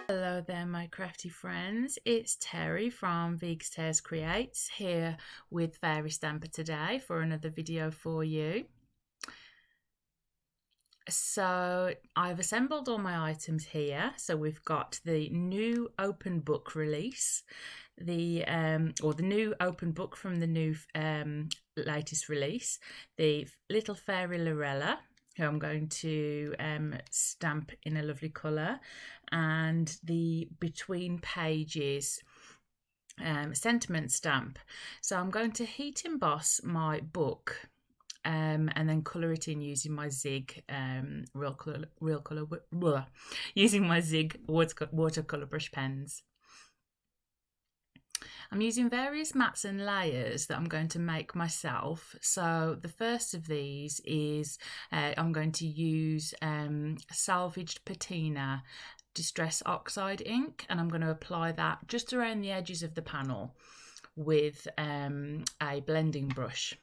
Hello there, my crafty friends. It's Terry from Vegas Tears Creates here with Fairy Stamper today for another video for you. So I've assembled all my items here. So we've got the new open book release, the new open book from the new latest release, the little fairy Lorella, who I'm going to stamp in a lovely colour, and the between pages sentiment stamp. So I'm going to heat emboss my book and then colour it in using my Zig using my Zig watercolour brush pens. I'm using various mats and layers that I'm going to make myself. So the first of these is I'm going to use salvaged patina distress oxide ink, and I'm going to apply that just around the edges of the panel with a blending brush.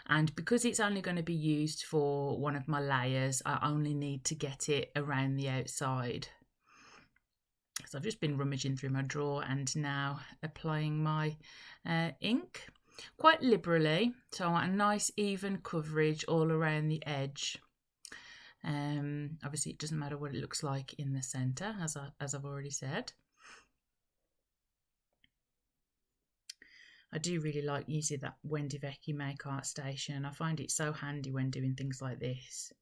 And because it's only going to be used for one of my layers, I only need to get it around the outside. So I've just been rummaging through my drawer and now applying my ink quite liberally. So I want a nice even coverage all around the edge. Obviously it doesn't matter what it looks like in the centre, as I've already said. I do really like using that Wendy Vecchi Make Art Station. I find it so handy when doing things like this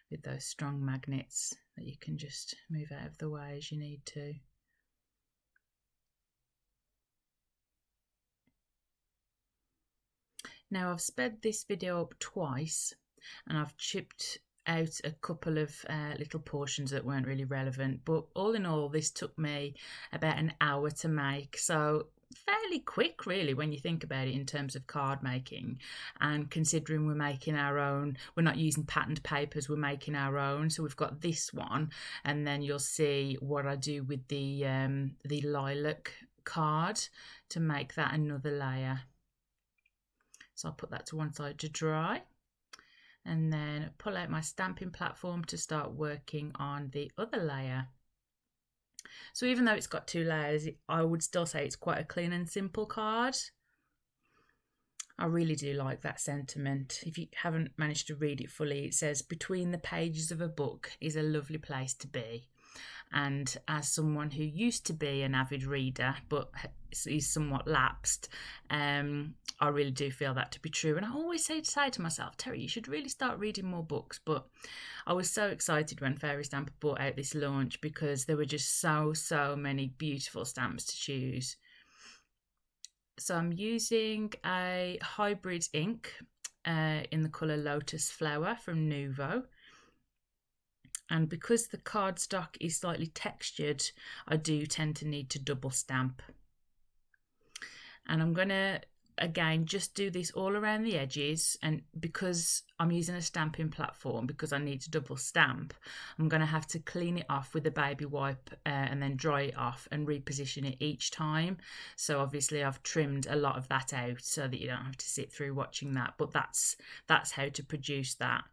with those strong magnets that you can just move out of the way as you need to. Now I've sped this video up twice and I've chipped out a couple of little portions that weren't really relevant, but all in all this took me about an hour to make, so fairly quick really when you think about it in terms of card making, and considering we're making our own, we're not using patterned papers, we're making our own. So we've got this one, and then you'll see what I do with the lilac card to make that another layer. So I'll put that to one side to dry and then pull out my stamping platform to start working on the other layer. So even though it's got two layers, I would still say it's quite a clean and simple card. I really do like that sentiment. If you haven't managed to read it fully, it says, "Between the pages of a book is a lovely place to be." And as someone who used to be an avid reader but is somewhat lapsed, I really do feel that to be true. And I always say to myself, Terry, you should really start reading more books. But I was so excited when Fairy Stamper brought out this launch because there were just so many beautiful stamps to choose. So I'm using a hybrid ink in the colour Lotus Flower from Nuvo. And because the cardstock is slightly textured, I do tend to need to double stamp. And I'm going to, again, just do this all around the edges. And because I'm using a stamping platform, because I need to double stamp, I'm going to have to clean it off with a baby wipe and then dry it off and reposition it each time. So obviously I've trimmed a lot of that out so that you don't have to sit through watching that. But that's how to produce that.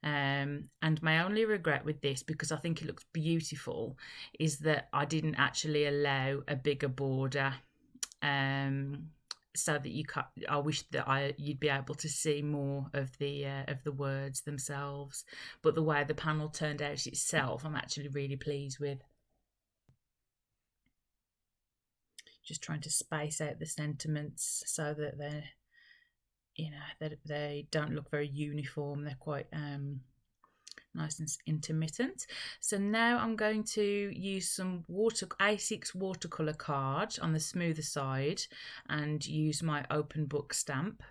And my only regret with this, because I think it looks beautiful, is that I didn't actually allow a bigger border, so that you cut. I wish that you'd be able to see more of the words themselves. But the way the panel turned out itself, I'm actually really pleased with. Just trying to space out the sentiments so that they're, that they don't look very uniform. They're quite nice and intermittent. So now I'm going to use some A6 watercolor card on the smoother side and use my open book stamp.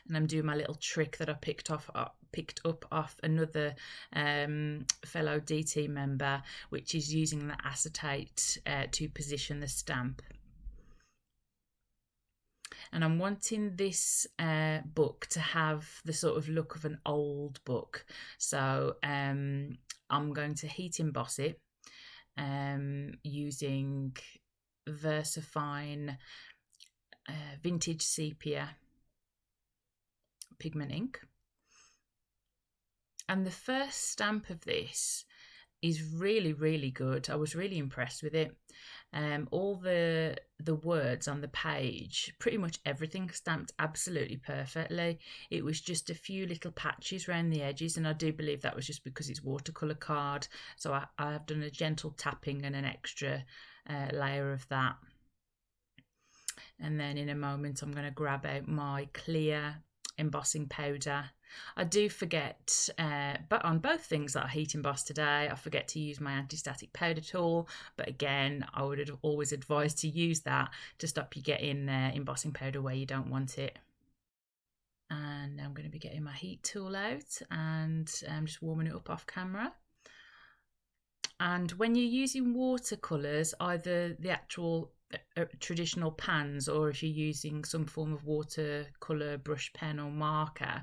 And I'm doing my little trick that I picked up off another fellow DT member, which is using the acetate to position the stamp. And I'm wanting this book to have the sort of look of an old book. So I'm going to heat emboss it using VersaFine vintage sepia pigment ink. And the first stamp of this is really, really good. I was really impressed with it. All the words on the page, pretty much everything stamped absolutely perfectly. It was just a few little patches around the edges, and I do believe that was just because it's watercolour card. So I have done a gentle tapping and an extra layer of that. And then in a moment I'm going to grab out my clear embossing powder. I do forget, but on both things that I heat emboss today, I forget to use my anti-static powder tool. But again, I would always advise to use that to stop you getting embossing powder where you don't want it. And I'm going to be getting my heat tool out, and I'm just warming it up off camera. And when you're using watercolours, either the actual traditional pans, or if you're using some form of watercolour brush pen or marker,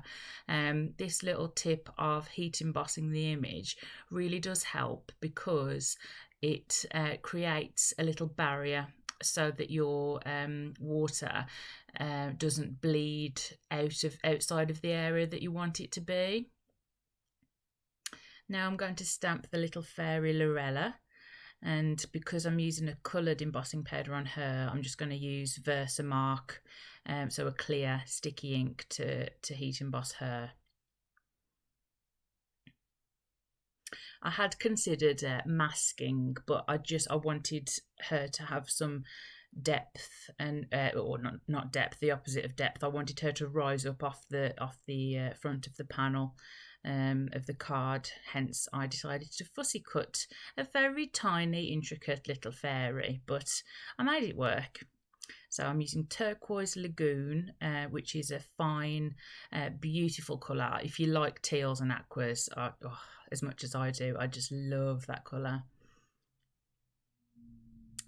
this little tip of heat embossing the image really does help, because it creates a little barrier so that your water doesn't bleed outside of the area that you want it to be. Now I'm going to stamp the little fairy Lorella, and because I'm using a coloured embossing powder on her, I'm just going to use Versamark, so a clear sticky ink to heat emboss her. I had considered masking, but I wanted her to have some depth, and or not depth, the opposite of depth. I wanted her to rise up off the front of the panel of the card. Hence I decided to fussy cut a very tiny intricate little fairy, but I made it work. So I'm using Turquoise Lagoon, which is a fine, beautiful colour. If you like teals and aquas, as much as I do, I just love that colour.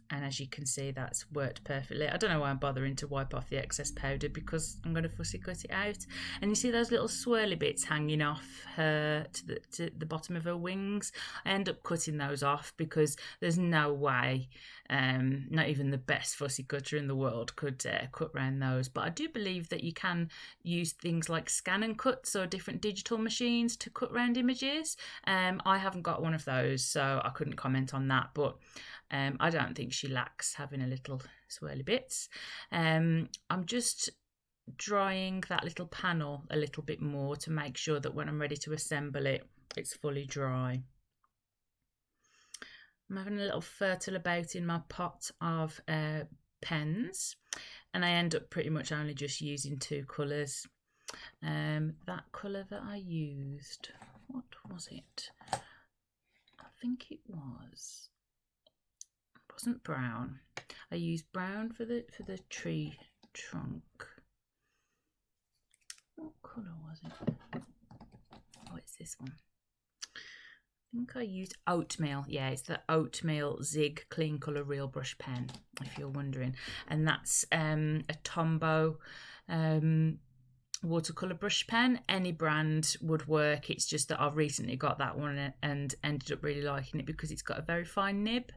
And as you can see, that's worked perfectly. I don't know why I'm bothering to wipe off the excess powder, because I'm going to fussy cut it out. And you see those little swirly bits hanging off her to the bottom of her wings. I end up cutting those off, because there's no way, not even the best fussy cutter in the world could cut around those. But I do believe that you can use things like scan and cuts or different digital machines to cut round images. I haven't got one of those, so I couldn't comment on that, but I don't think she lacks having a little swirly bits. I'm just drying that little panel a little bit more to make sure that when I'm ready to assemble it, it's fully dry. I'm having a little fertile about in my pot of pens, and I end up pretty much only just using two colours. That colour that I used, what was it? I think it wasn't brown. I used brown for the tree trunk. What colour was it? Oh, it's this one. I think I used oatmeal. Yeah, it's the oatmeal Zig Clean Colour Real Brush Pen, if you're wondering. And that's a Tombow watercolour brush pen. Any brand would work. It's just that I've recently got that one and ended up really liking it because it's got a very fine nib.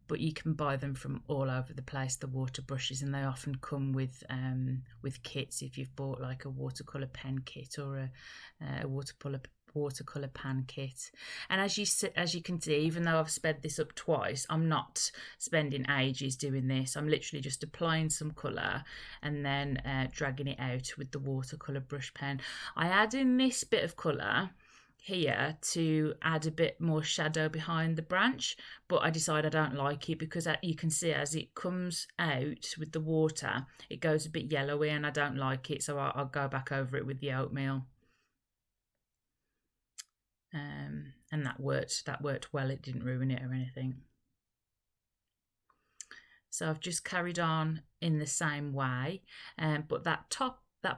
But you can buy them from all over the place, the water brushes, and they often come with kits if you've bought like a watercolour pen kit or a watercolour pan kit. And as you can see, even though I've sped this up twice, I'm not spending ages doing this. I'm literally just applying some colour and then dragging it out with the watercolour brush pen. I add in this bit of colour here to add a bit more shadow behind the branch, but I decide I don't like it because you can see as it comes out with the water, it goes a bit yellowy and I don't like it, so I'll go back over it with the oatmeal. And that worked well. It didn't ruin it or anything. So I've just carried on in the same way, but that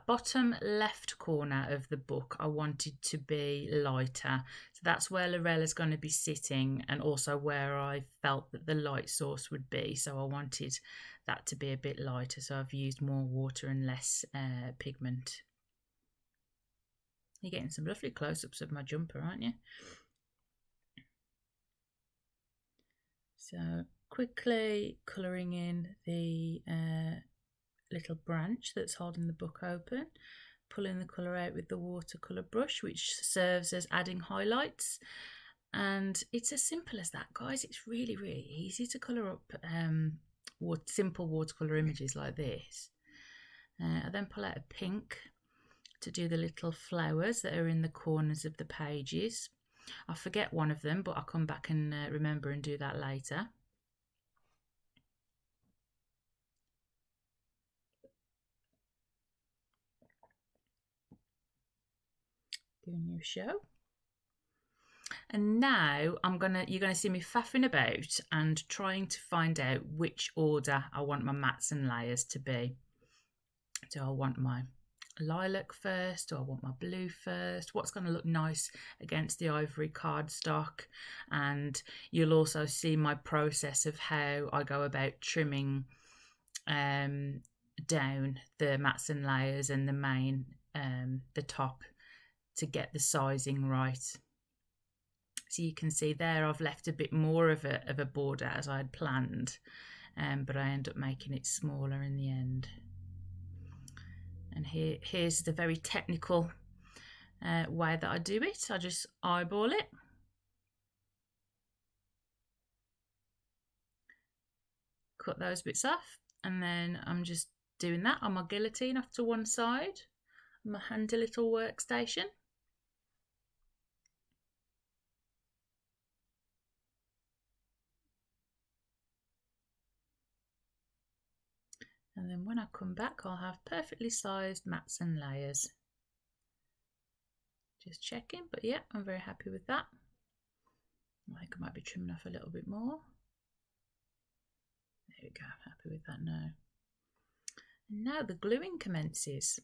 bottom left corner of the book I wanted to be lighter. So that's where Lorella's going to be sitting, and also where I felt that the light source would be. So I wanted that to be a bit lighter. So I've used more water and less pigment. You're getting some lovely close-ups of my jumper, aren't you? So quickly colouring in the little branch that's holding the book open, pulling the colour out with the watercolour brush, which serves as adding highlights. And it's as simple as that, guys. It's really, really easy to colour up simple watercolour images like this. I then pull out a pink to do the little flowers that are in the corners of the pages. I forget one of them, but I'll come back and remember and do that later. Giving you a show. And now you're gonna see me faffing about and trying to find out which order I want my mats and layers to be. Do I want my lilac first? Do I want my blue first? What's going to look nice against the ivory cardstock? And you'll also see my process of how I go about trimming down the mats and layers and the main, the top, to get the sizing right. So you can see there I've left a bit more of a border as I had planned, but I end up making it smaller in the end. And here's the very technical way that I do it. I just eyeball it. Cut those bits off, and then I'm just doing that on my guillotine off to one side, my handy little workstation. And then when I come back, I'll have perfectly sized mats and layers. Just checking, but yeah, I'm very happy with that. I think I might be trimming off a little bit more. There we go, happy with that now. And now the gluing commences.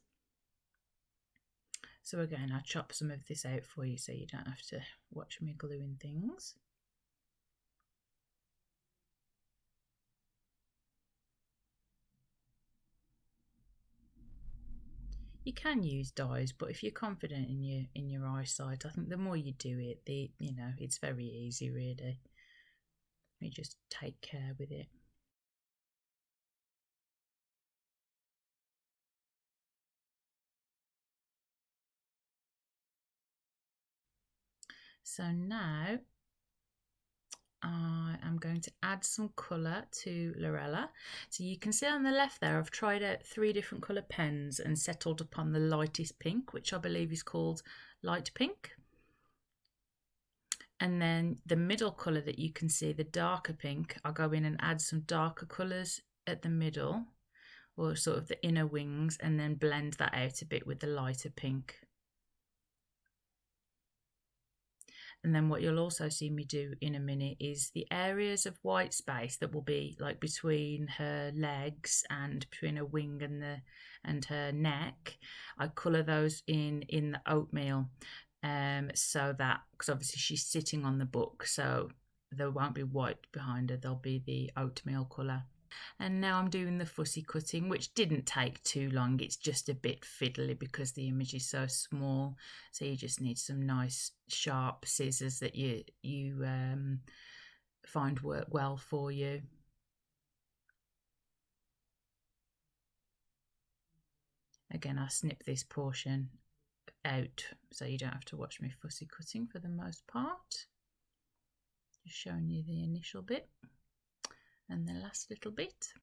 So again, I'll chop some of this out for you so you don't have to watch me gluing things. You can use dyes, but if you're confident in your eyesight, I think the more you do it, it's very easy really. You just take care with it. So now I am going to add some colour to Lorella. So you can see on the left there, I've tried out 3 different colour pens and settled upon the lightest pink, which I believe is called light pink. And then the middle colour that you can see, the darker pink, I'll go in and add some darker colours at the middle, or sort of the inner wings, and then blend that out a bit with the lighter pink. And then what you'll also see me do in a minute is the areas of white space that will be like between her legs and between her wing and her neck. I colour those in the oatmeal, so that, because obviously she's sitting on the book, so there won't be white behind her, there'll be the oatmeal colour. And now I'm doing the fussy cutting, which didn't take too long. It's just a bit fiddly because the image is so small, so you just need some nice sharp scissors that you find work well for you. Again, I snip this portion out so you don't have to watch me fussy cutting for the most part. Just showing you the initial bit and the last little bit.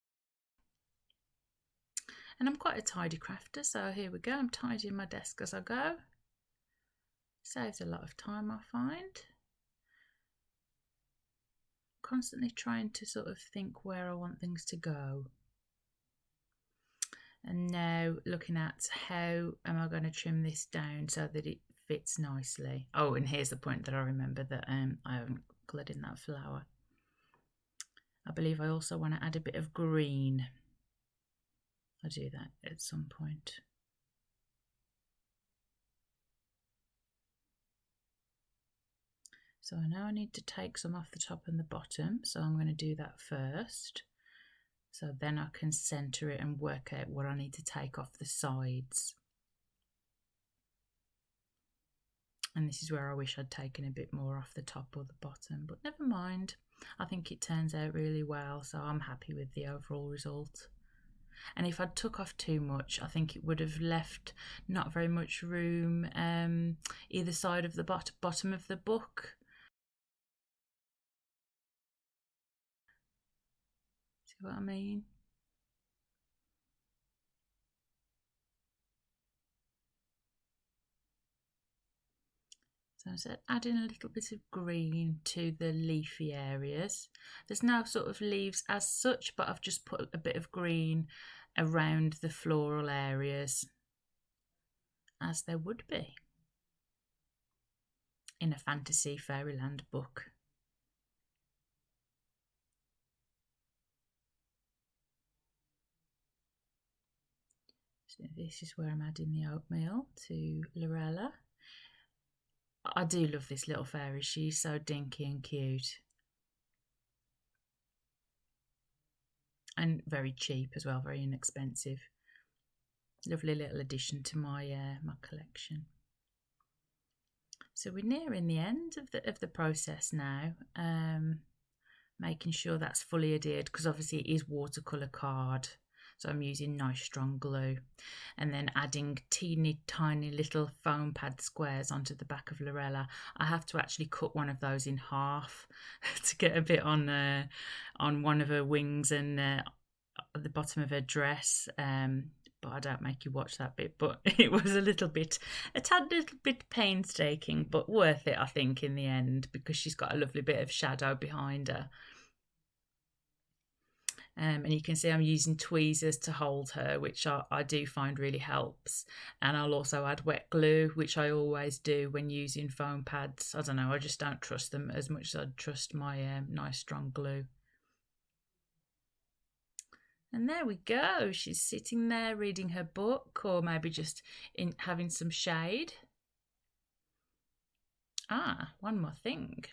And I'm quite a tidy crafter, so here we go. I'm tidying my desk as I go. Saves a lot of time, I find. Constantly trying to sort of think where I want things to go. And now looking at how am I going to trim this down so that it fits nicely. Oh, and here's the point that I remember, that I haven't coloured in that flower. I believe I also want to add a bit of green. I'll do that at some point. So now I need to take some off the top and the bottom, so I'm going to do that first. So then I can centre it and work out what I need to take off the sides. And this is where I wish I'd taken a bit more off the top or the bottom, but never mind. I think it turns out really well, so I'm happy with the overall result. And if I'd took off too much, I think it would have left not very much room either side of the bottom of the book. See what I mean? So I said adding a little bit of green to the leafy areas. There's no sort of leaves as such, but I've just put a bit of green around the floral areas, as there would be in a fantasy fairyland book. So this is where I'm adding the oatmeal to Lorella. I do love this little fairy. She's so dinky and cute. And very cheap as well, very inexpensive. Lovely little addition to my my collection. So we're nearing the end of the process now. Making sure that's fully adhered, because obviously it is watercolour card. So I'm using nice strong glue, and then adding teeny tiny little foam pad squares onto the back of Lorella. I have to actually cut one of those in half to get a bit on one of her wings and at the bottom of her dress. But I don't make you watch that bit. But it was a little bit painstaking, but worth it, I think, in the end, because she's got a lovely bit of shadow behind her. And you can see I'm using tweezers to hold her, which I do find really helps. And I'll also add wet glue, which I always do when using foam pads. I don't know, I just don't trust them as much as I'd trust my nice strong glue. And there we go. She's sitting there reading her book, or maybe just having some shade. One more thing.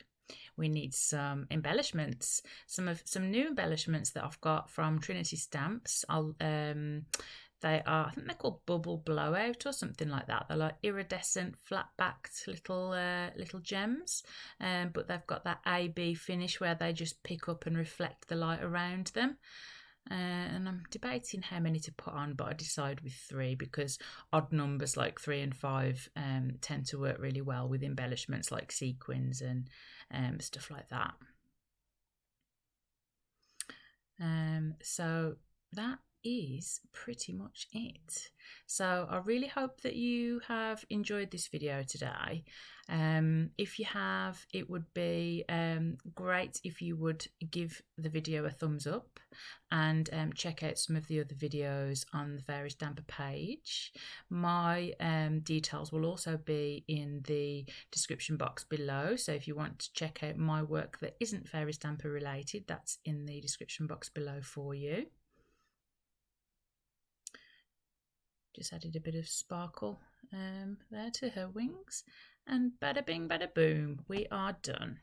We need some embellishments, some new embellishments that I've got from Trinity Stamps. They are, I think they're called Bubble Blowout or something like that. They're like iridescent, flat-backed little gems, but they've got that AB finish where they just pick up and reflect the light around them. And I'm debating how many to put on, but I decide with 3, because odd numbers like 3 and 5 tend to work really well with embellishments like sequins and stuff like that. So that is pretty much it. So I really hope that you have enjoyed this video today. If you have, it would be great if you would give the video a thumbs up, and check out some of the other videos on the Fairy Stamper page. My details will also be in the description box below, so if you want to check out my work that isn't Fairy Stamper related, that's in the description box below for you. Just added a bit of sparkle there to her wings, and bada bing bada boom, we are done.